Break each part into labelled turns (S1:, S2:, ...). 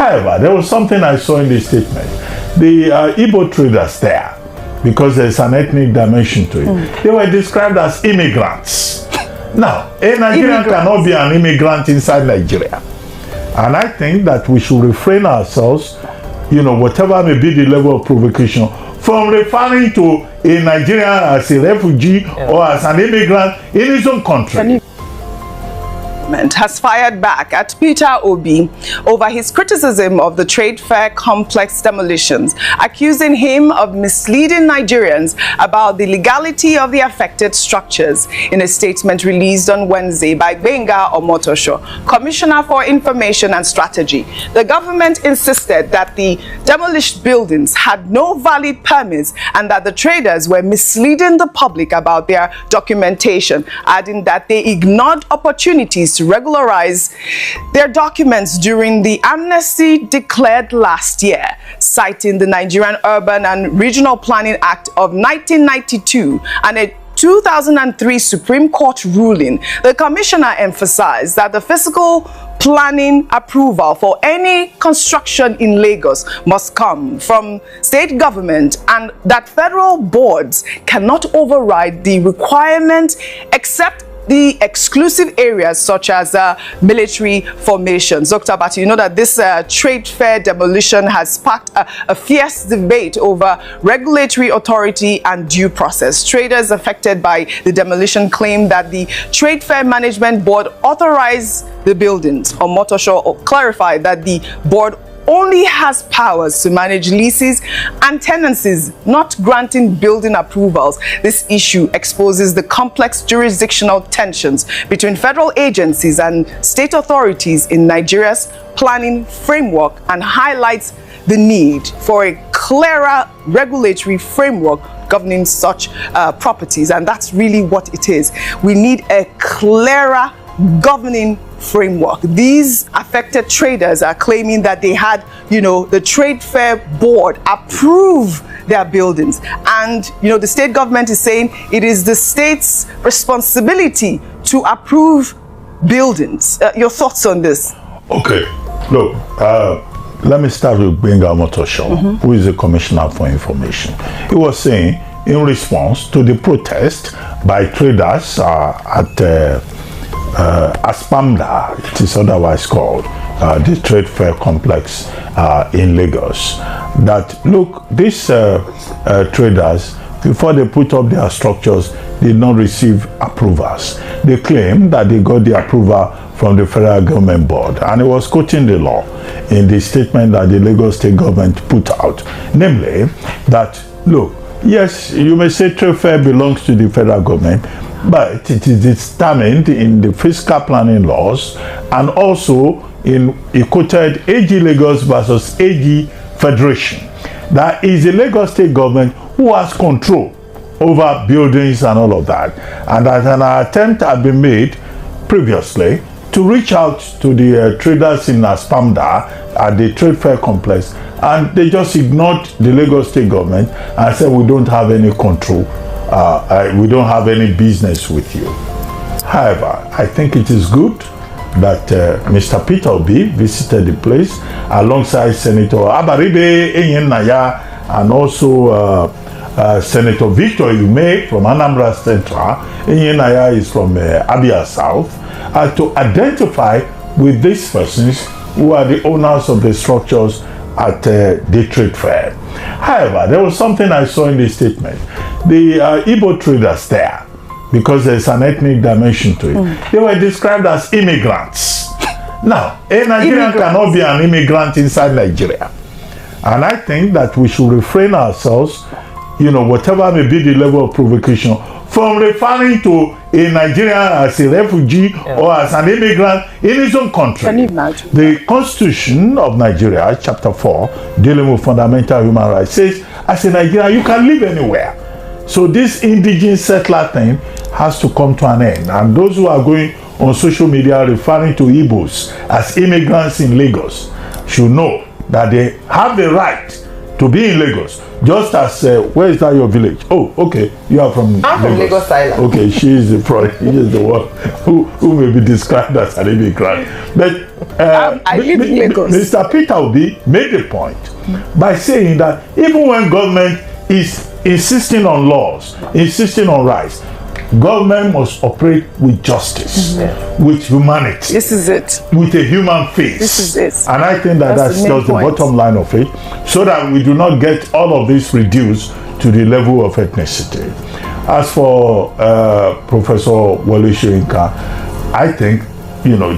S1: However, there was something I saw in the statement. The Igbo traders there, because there's an ethnic dimension to it, they were described as immigrants. Now, a Nigerian cannot be an immigrant inside Nigeria. And I think that we should refrain ourselves, whatever may be the level of provocation, from referring to a Nigerian as a refugee or as an immigrant in his own country.
S2: Has fired back at Peter Obi over his criticism of the trade fair complex demolitions, accusing him of misleading Nigerians about the legality of the affected structures. In a statement released on Wednesday by Gbenga Omotosho, Commissioner for Information and Strategy, the government insisted that the demolished buildings had no valid permits and that the traders were misleading the public about their documentation, adding that they ignored opportunities to regularize their documents during the amnesty declared last year, citing the Nigerian Urban and Regional Planning Act of 1992 and a 2003 Supreme Court ruling. The commissioner emphasized that the physical planning approval for any construction in Lagos must come from state government and that federal boards cannot override the requirement except the exclusive areas such as military formations. Dr. Abati, you know that this trade fair demolition has sparked a fierce debate over regulatory authority and due process. Traders affected by the demolition claim that the Trade Fair Management Board authorized the buildings. Omotosho clarified that the board only has powers to manage leases and tenancies, not granting building approvals. This issue exposes the complex jurisdictional tensions between federal agencies and state authorities in Nigeria's planning framework and highlights the need for a clearer regulatory framework governing such properties. And that's really what it is. We need a clearer governing framework. These affected traders are claiming that they had, the Trade Fair Board approve their buildings. And, the state government is saying it is the state's responsibility to approve buildings. Your thoughts on this?
S1: Okay. Look, let me start with Gbenga Omotosho, who is the Commissioner for Information. He was saying, in response to the protest by traders at Aspamda, it is otherwise called, the trade fair complex in Lagos, that look, these traders, before they put up their structures, did not receive approvals. They claim that they got the approval from the federal government board, and it was quoting the law in the statement that the Lagos state government put out, namely that, look, yes, you may say trade fair belongs to the federal government, but it is determined in the fiscal planning laws and also in a quoted AG Lagos versus AG Federation. That is the Lagos state government who has control over buildings and all of that. And that an attempt had been made previously to reach out to the traders in Aspamda at the trade fair complex, and they just ignored the Lagos state government and said, we don't have any control. We don't have any business with you. However, I think it is good that Mr. Peter Obi visited the place alongside Senator Abaribe Enyenaya and also Senator Victor Yume from Anambra Central. Enyenaya is from Abia South, to identify with these persons who are the owners of the structures at the trade fair. However, there was something I saw in the statement. The Igbo traders there, because there's an ethnic dimension to it, they were described as immigrants. Now, a Nigerian cannot be an immigrant inside Nigeria. And I think that we should refrain ourselves, whatever may be the level of provocation, from referring to a Nigerian as a refugee or as an immigrant in his own country.
S2: Can you imagine?
S1: The Constitution of Nigeria, Chapter 4, dealing with fundamental human rights, says as a Nigerian you can live anywhere. So this indigenous settler thing has to come to an end. And those who are going on social media referring to Igbos as immigrants in Lagos should know that they have the right to be in Lagos. Just as, where is that your village? Oh, okay, you are from
S3: I'm from Lagos Island.
S1: Okay, she is the one who may be described as an immigrant. But
S2: I live in Lagos.
S1: Mr. Peter Obi made a point by saying that even when government is insisting on laws, insisting on rights, government must operate with justice, with humanity.
S2: This is it.
S1: With a human face.
S2: This is it.
S1: And I think that's just the bottom line of it, so that we do not get all of this reduced to the level of ethnicity. As for Professor Wole Soyinka, I think,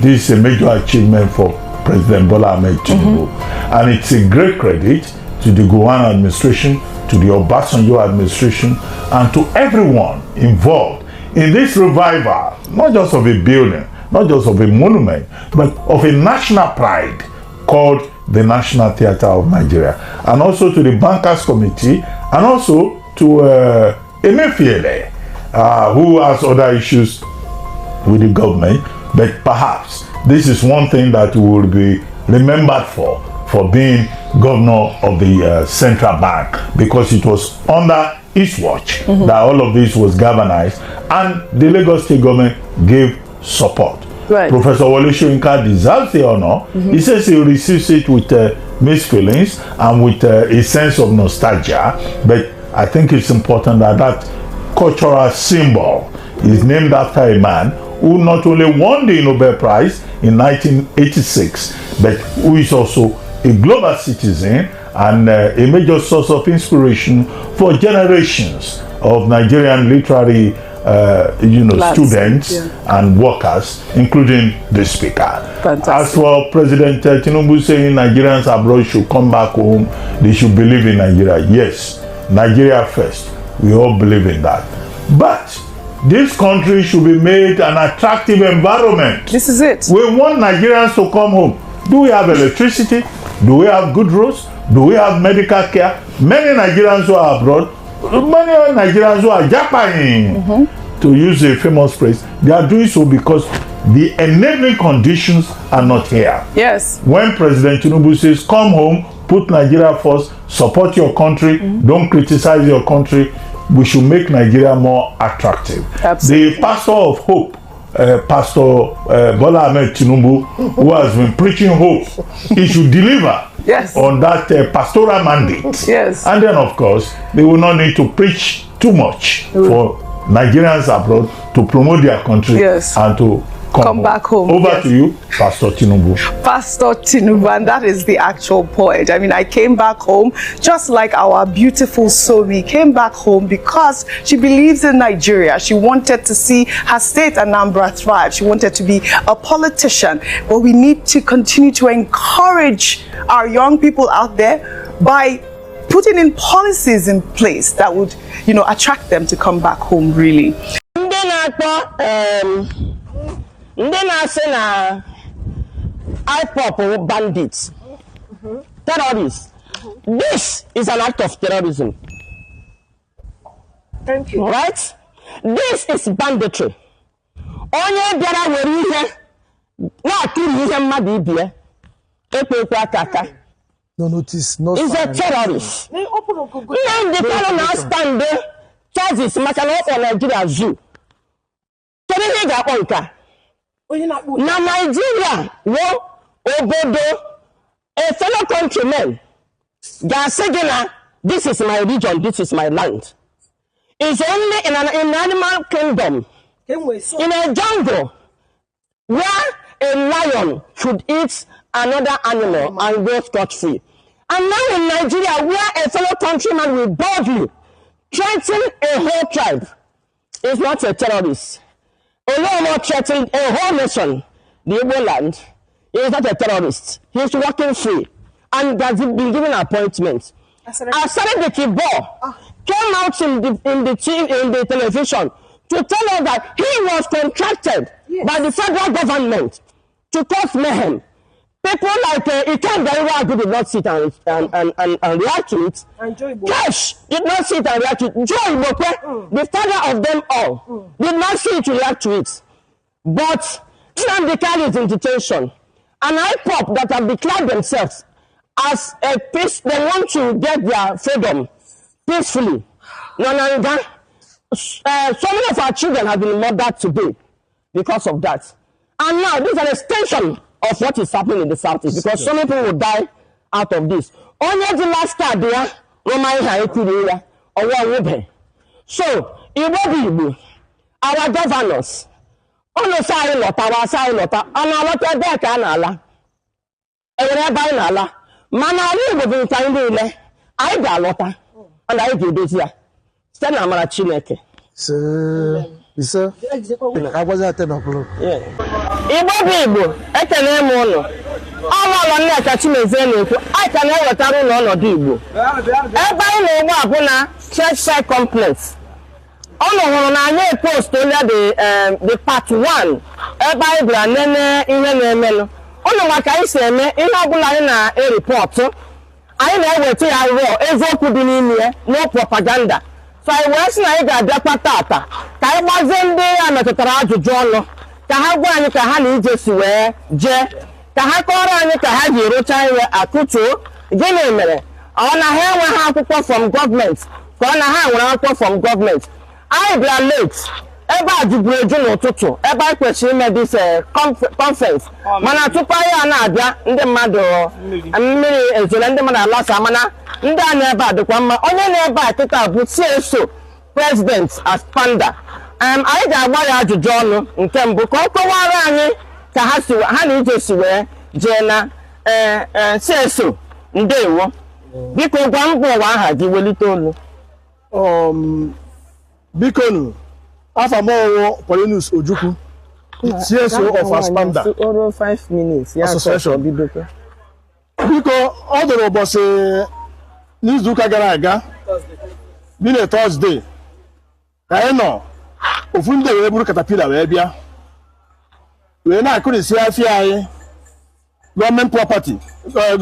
S1: this is a major achievement for President Bola Ahmed Tinubu. And it's a great credit to the Gowon administration, to the Obasanjo administration, and to everyone involved in this revival, not just of a building, not just of a monument, but of a national pride called the National Theatre of Nigeria. And also to the Bankers Committee, and also to Emefiele, who has other issues with the government. But perhaps this is one thing that we will be remembered for being governor of the central bank, because it was under his watch that all of this was galvanized, and the Lagos State government gave support.
S2: Right.
S1: Professor Wole Soyinka deserves the honor. He says he receives it with mixed feelings and with a sense of nostalgia, but I think it's important that that cultural symbol is named after a man who not only won the Nobel Prize in 1986, but who is also a global citizen and a major source of inspiration for generations of Nigerian literary students and workers, including the speaker.
S2: Fantastic.
S1: As for President Tinubu saying Nigerians abroad should come back home, they should believe in Nigeria. Yes, Nigeria first. We all believe in that. But this country should be made an attractive environment.
S2: This is it.
S1: We want Nigerians to come home. Do we have electricity? Do we have good roads? Do we have medical care? Many Nigerians who are abroad, many Nigerians who are Japanese, to use a famous phrase, they are doing so because the enabling conditions are not here.
S2: Yes. When
S1: President Tinubu says, come home, put Nigeria first, support your country, don't criticize your country, we should make Nigeria more attractive.
S2: Absolutely.
S1: The pastor of hope, Pastor Bola Ahmed Tinubu, who has been preaching hope, he should deliver on that pastoral mandate.
S2: Yes.
S1: And then, of course, they will not need to preach too much for Nigerians abroad to promote their country and to come
S2: back home.
S1: Over to you, Pastor Tinubu.
S2: Pastor Tinubu, and that is the actual point. I mean, I came back home just like our beautiful Somi came back home because she believes in Nigeria. She wanted to see her state, Anambra, thrive. She wanted to be a politician. But we need to continue to encourage our young people out there by putting in policies in place that would, attract them to come back home, really.
S4: Ndị na-asị na IPOP bandits, terrorists. This is an act of terrorism.
S3: Thank you.
S4: Right? This is banditry. Onye bịara were ihe na-atụrụ ihe mmadụ ibie ekwe aka.
S5: No notice, no
S4: is a terrorist. Nnamdi Kanu na stand charges maka na ọ Nigeria zoo. Kedu ihe ga-akpọ nke a? Na Nigeria, obodo, a fellow countryman, Gasegina, this is my region, this is my land. It's only in an animal kingdom, in a jungle, where a lion should eat another animal and go scot-free. And now in Nigeria, where a fellow countryman will boldly threaten a whole tribe, is not a terrorist. Although not threatening a whole nation, the Igbo land, he is not a terrorist. He is working free. And has been given an appointment. Asare Kibo came out in the television to tell us that he was contracted by the federal government to cause mayhem. People like Ikan Gariwa did not sit and react to it. Cash did not sit and react to it. Joe Ibope, the father of them all, did not sit to react to it. But Nnamdi Kanu is in detention. And IPOP that have declared themselves as a peace, they want to get their freedom peacefully. No, so many of our children have been murdered today because of that. And now this is an extension of what is happening in the southeast because so many people will die out of this. Only the last card there, so Igbo, our governors, our side and our there can Allah. Everybody Allah. Mana we will be time I got lota and I do this here. Stand amara Chineke.
S5: Sir, I was at 10 o'clock.
S4: Igbo, I can name one. All on that Chinese, I can never tell no Igbo. Everybody know what church side complex. All on I post under the part 1. Everybody nene in Ono maka ise eme ihe ọbụla anyị na-report anyị na-eweta ya raw eziokwu dị n'ime no propaganda so anyị wee sị na anyị ga-abịakwa tata ka anyị gbazie ndị ya metụtara ajụjụ ọnụ ka ha gwa anyị ka ha na ije si wee jee ka ha kọrọ anyị ka ha ji rụcha ihe akụtuo gịnị mere ọ na ha enweghị akwụkwọ from government ka ọ na ha nwere akwụkwọ from government anyị bịara late ebe a juburu eju n'ụtụtụ ebe anyị kwesịrị ime this conference mana tupu anyị na-abịa ndị mmadụ mmiri ezole ndị mmadụ alasa mana ndị a na-ebe a dịkwa mma onye na-ebe a kịta bụ CSO president as panda anyị ga-agba ya ajụjụ ọnụ nke mbụ ka ọ kọwara anyị ka ha na ije si wee jee na CSO ndewo biko gwa mbụ ụwa aha gị welite olu
S5: Biko Afamowo Paulinus Ojukwu, CSO of Aspanda.
S4: 5 minutes.
S5: Association. Biko all the robots n'izuụka gara aga bi na Thursday ka anyị nọ ofu ndị wee buru katapila wee bịa wee na-akụrịsị afịa anyị government property federal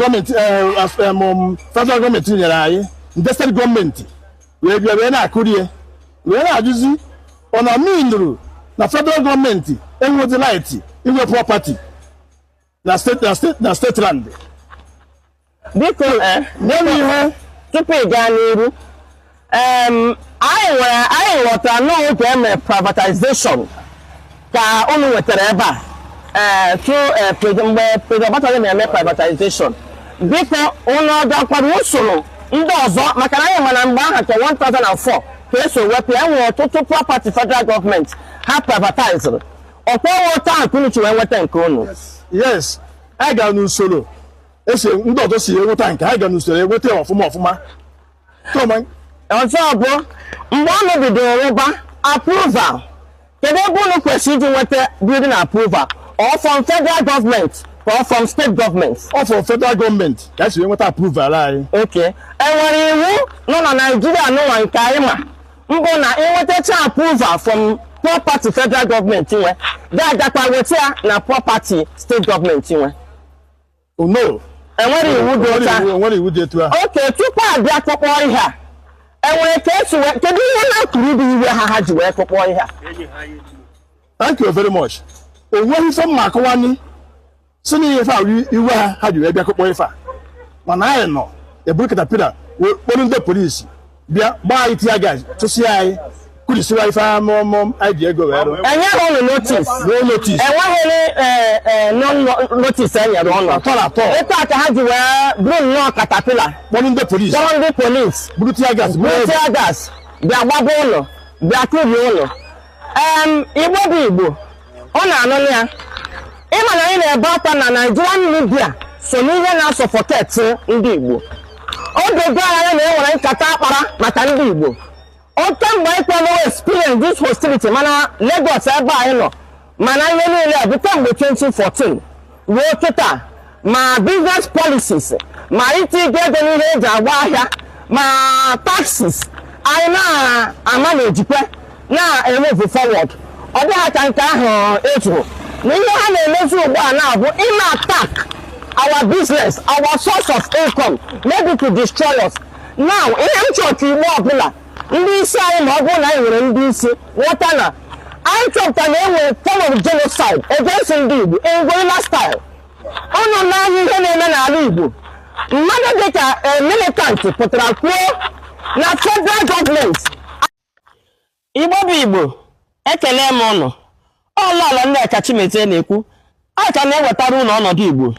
S5: government nyere anyị ndị state government wee bịa wee na-akụrie wee na-ajụzi ọ na minuru na federal government enwezi right inwe property na state land.
S4: Biko n'elu ihe tupu ị gaa n'iru anyị ghọtara n'oge eme privatization ka unu nwetara ebe a mgbe President Abati na-eme privatization biko unu ọdakwara usoro ndị ọzọ maka na anyị mana mgbe aha ka 2004 ka eso wepụ ya nwere ọtụtụ property federal government ha privatized ọkwa wọta akụnuchi wee nweta nke unu.
S5: Yes, anyị gara n'usoro esi ndị ọzọ si enweta nke anyị gara n'usoro enweta ọfụma
S4: ọzọ bụ mgbe ọnụ bidoro rụba approval kedu ebe unu kwesịrị iji nweta building approval or from federal government or from state government?
S5: Or from federal government ka esi enweta approval anyị.
S4: Okay, enwere iwu nọ na Nigeria n'ụwa nke anyị ma mbụ na enwetacha approval from property federal government nwe ga-agakwa weta ya na property state government nwe?
S5: No,
S4: enwere iwu dị otu a. Okay, tupu abịa kpọkpọ ihe a enwere ka esi kedu ihe na-akụrụ bụ iwe ha ji wee kpọkpọ ihe a?
S5: Thank you very much. Onweghị ife mma akọwani si na ihe iwe ha ji wee bịa kpọkpọ ife a mana anyị nọ eburu katapila kpọrọ ndị polisi bịa gbaa anyị tia gas tụsị anyị kwurisiwa ife amụmụ anyị ji ego wee rụ.
S4: Enyeghị unu notice?
S5: No notice.
S4: Enweghị notice enyere ọnụ
S5: atọ.
S4: Etu a ka ha ji wee bụrụ nnọọ katapila
S5: kpọrọ ndị polisi buru tia gas
S4: bịa gbaba ụlọ bịa kụrie ụlọ. Igbo bụ Igbo ọ na-anụ ya ịma na anyị na-ebe akwa na Nigerian media so n'ihe na-asọfọketi ndị Igbo. Oge gara ya na-enwere nkata akpara maka ndị Igbo oke mgbe anyị kwere experience this hostility mana Lagos ebe anyị nọ mana ihe niile bụ kemgbe 2014 ruo kịta ma business policies ma itinye ego n'ihe eji agba ahịa ma taxes anyị na-ama na ejikwe na-emove forward ọ dịghị ka nke ahụ ejuru na ihe ha na-emezi ugbu a na-abụ ime attack our business, our source of income, maybe to destroy us. Now, ihe nchọka Igbo ọbụla ndị isi anyị ma ọ bụrụ na anyị nwere ndị isi ghọta na anyị chọpụta na enwere form of genocide against ndị Igbo in guerrilla style. Unu na-ahụ ihe na-eme n'ala Igbo mmadụ dịka militant pụtara kwuo na federal government Igbo bụ Igbo ekele m ụnụ ọlọlọ ndị Ekachimete na-ekwu aka na-ewetara ụlọ ọnọdụ Igbo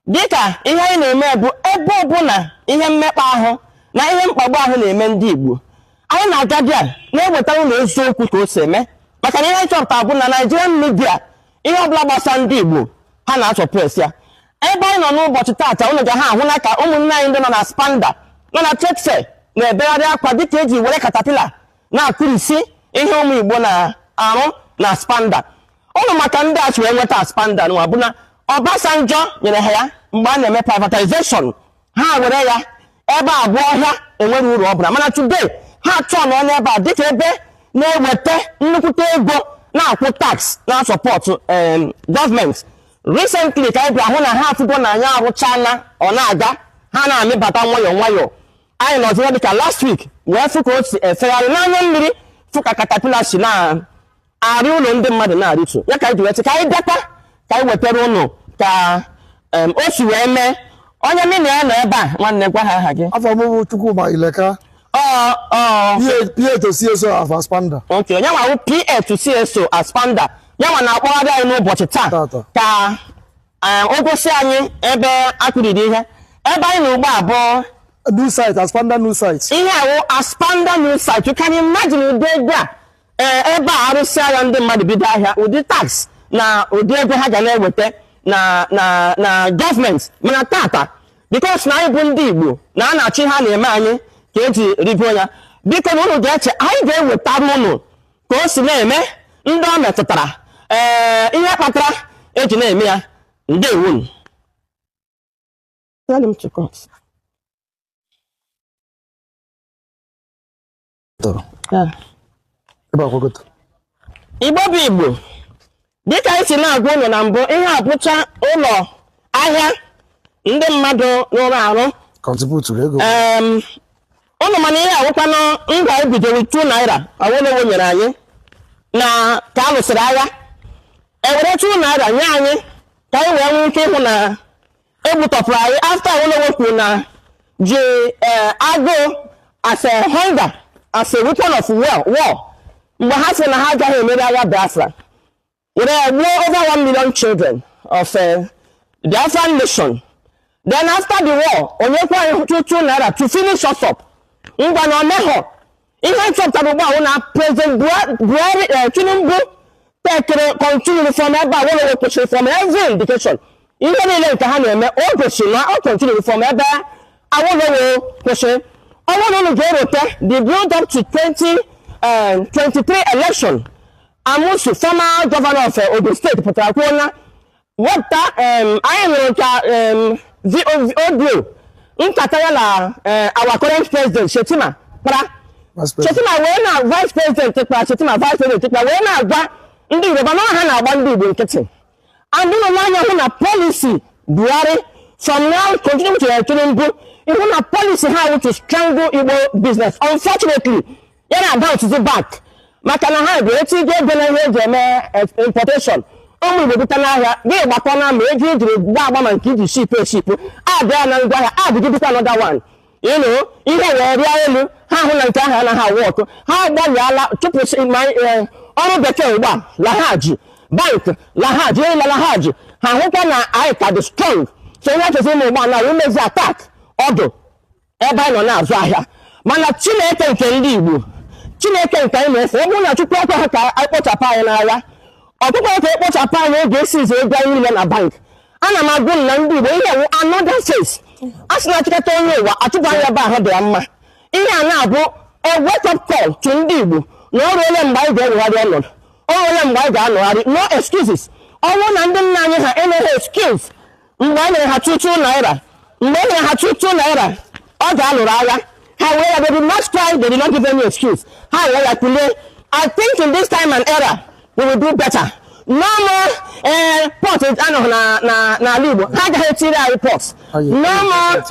S4: dịka ihe anyị na-eme bụ ebe ọbụla ihe mmekpa ahụ na ihe mkpagbu ahụ na-eme ndị Igbo anyị na-aga bịa na-ewetara ụlọ eziokwu ka o si eme maka na ihe nchọpụta bụ na Nigerian media ihe ọbụla gbasara ndị Igbo ha na-achọpres ya ebe anyị nọ n'ụbọchị taata ụnụ ga ha ahụ na ka ụmụnne anyị ndị nọ na Spanda nọ na trade fair na-ebegharị akwa dịka eji were katapila na-akụrisi ihe ụmụ Igbo na-arụ na Spanda ụnụ maka ndị a wee nweta Spanda nwa bụ na Obasanjo nyere ha ya mgbe a na-eme privatization ha were ya ebe a bụ ọhịa enwere uru ọbụla mana today ha chọọ nọ n'ebe a dịka ebe na-eweta nnukwute ego na-akwụ tax na sọpọtụ gọọmenti recently ka anyị bịa hụ na ha afụgo na anyị arụchala ọ na-aga ha na-amịbata nwayọọ nwayọọ anyị nọzire dịka last week wee fụ ka o si efegharị n'anya mmiri fụ ka katapila si na-arị ụlọ ndị mmadụ na-arịtu ya ka anyị ji wee sị ka anyị bịakwa ka anyị wetara ụnụ ka o si wee mee onye mị na ya nọ ebe a nwanne gwa ha aha gị
S5: afọ m bụ Chukwuma Ileka PA to CSO of Aspanda.
S4: Okay, onye nwa PA to CSO Aspanda ya nwa na-akpọgharị anyị n'ụbọchị taa ka o gosi anyị ebe akụriri ihe ebe anyị na ugbo abụọ
S5: new site Aspanda new site
S4: ihe awụ Aspanda new site you can imagine ụdị ego a ebe a arụsị agha ndị mmadụ bido ahịa ụdị tax na ụdị ego ha ga na-eweta na gọọmenti mana tata because na anyị bụ ndị Igbo na a na-achọ ihe a na-eme anyị ka eji rigo ya biko na ụnụ ga-eche anyị ga-ewetara ụnụ ka o si na-eme ndị ọ metụtara ihe kpatara eji na-eme ya ndewo Igbo bụ Igbo dịka anyị si na-agwa ụlọ na mbụ ihe abụcha ụlọ ahịa ndị mmadụ rụrụ arụ ụnụ mana ihe awụkwanụ ngwa ebidoro 2 naira Awolowo nyere anyị na ka a lụsịrị agha ewere 2 naira nye anyị ka anyị wee nwee ike ịhụ na egbutọpụrụ anyị after Awolowo kwuru na ji agụụ as a hunger as a weapon of war mgbe ha sị na ha agaghị emeri agha Biafra were gbuo over 1 million children of the Biafran nation. Then after the war onyekwa anyị 2 naira to finish us up ngwa na omeho ihe chọpụtara ugbu a na President Buhari Tinubu tekere continue from ebe a Awolowo kwụsịrị from every indication ihe niile nke ha na-eme o gosiri na o continue from ebe Awolowo kwụsịrị ọnwụrụ ga-erote the build up to 2023 election Amusu former governor of Ogun State pụtara kwuo na wepụta anyị nụrụ ka audio nkata ya na our current president Shetima kpara Shetima wee na vice president kpara Shetima vice president kpara wee na-agwa ndị Yoruba na ha na-agba ndị Igbo nkịtị and ụlọ n'anya hụ na policy Buhari from now continue to Tinubu ịhụ na policy ha to strangle Igbo business unfortunately ya na bounce the back maka na ha bụ etu ego ego na ihe eji eme importation ụmụ Igbo bụta n'ahịa gị gbakọ na ma ego ejiri gba agba ma nke iji ship abịa na ngwa ahịa adịgidekwa another one ihe wee rịa elu ha hụ na nke ahụ anaghị awụ ọtụ ha gbalịala chụpụsị ọrụ bekee ugbu a lahaji bank lahaji lahaji ha hụkwa na anyị ka dị strong so ihe achọzi ụmụ ụgbọ ala umezi attack ọdụ ebe anyị nọ na-azụ ahịa mana Chineke nke ndị Igbo Chineke nke anyị na-efe ọ bụrụ na Chukwu ekwe ha ka anyị kpochapụ anyị n'agha ọkụkọ ka ekpochapụ anyị oge esizi ego anyị niile na bank ana m agụ na ndị Igbo ihe wụ another face a sị na achịkọta onye ụwa achụpụ anyị ebe ahụ dị ya mma ihe a na-abụ a wake up call to ndị Igbo na ọrụ ole mgbe anyị ga-ewegharị ọnọdụ ọrụ ole mgbe anyị ga-anọgharị no excuses ọnwụ na ndị nna anyị ha enweghị excuse mgbe anyị nyere ha 2 naira mgbe e nyere ha 2 naira ọ ga-alụrụ agha ha wee ya they did not try they did not give any excuse ha wee ya kulie I think in this time and era we will do better no more port anọ na Igbo ha agaghị etiri anyị port no more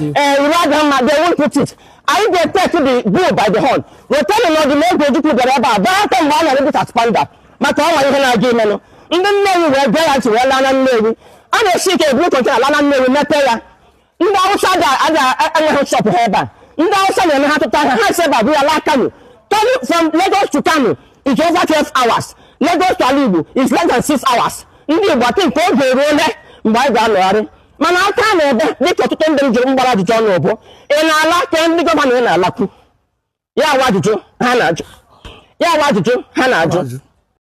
S4: they won't put it anyị ga-take the bull by the horn wetanụ na ọdịmegwu Ojukwu bịara ebe a baata mgbe a na-edebita Spanda maka ọnwa ihe na-aga imenụ ndị Nnewi wee bịa ya ntị wee laa na Nnewi a na-esi ike eburu kontena laa na Nnewi mepee ya ndị Hausa anaghị shop ha ebe a ndị Hausa na-eme ha tụta ha si ebe a bụ ya laa Kano from Lagos to Kano is over 12 hours Lagos to Igbo is less than 6 hours ndị Igbo ati nke oge eruole mgbe anyị ga-anọgharị mana aka na-ebe dịka ọtụtụ ndị m jụrụ mgbara ajụjụ ọnụ bụ ị na-ala ka ndị gọvanọ ị na-alakwu ya wa ajụjụ ha na-ajụ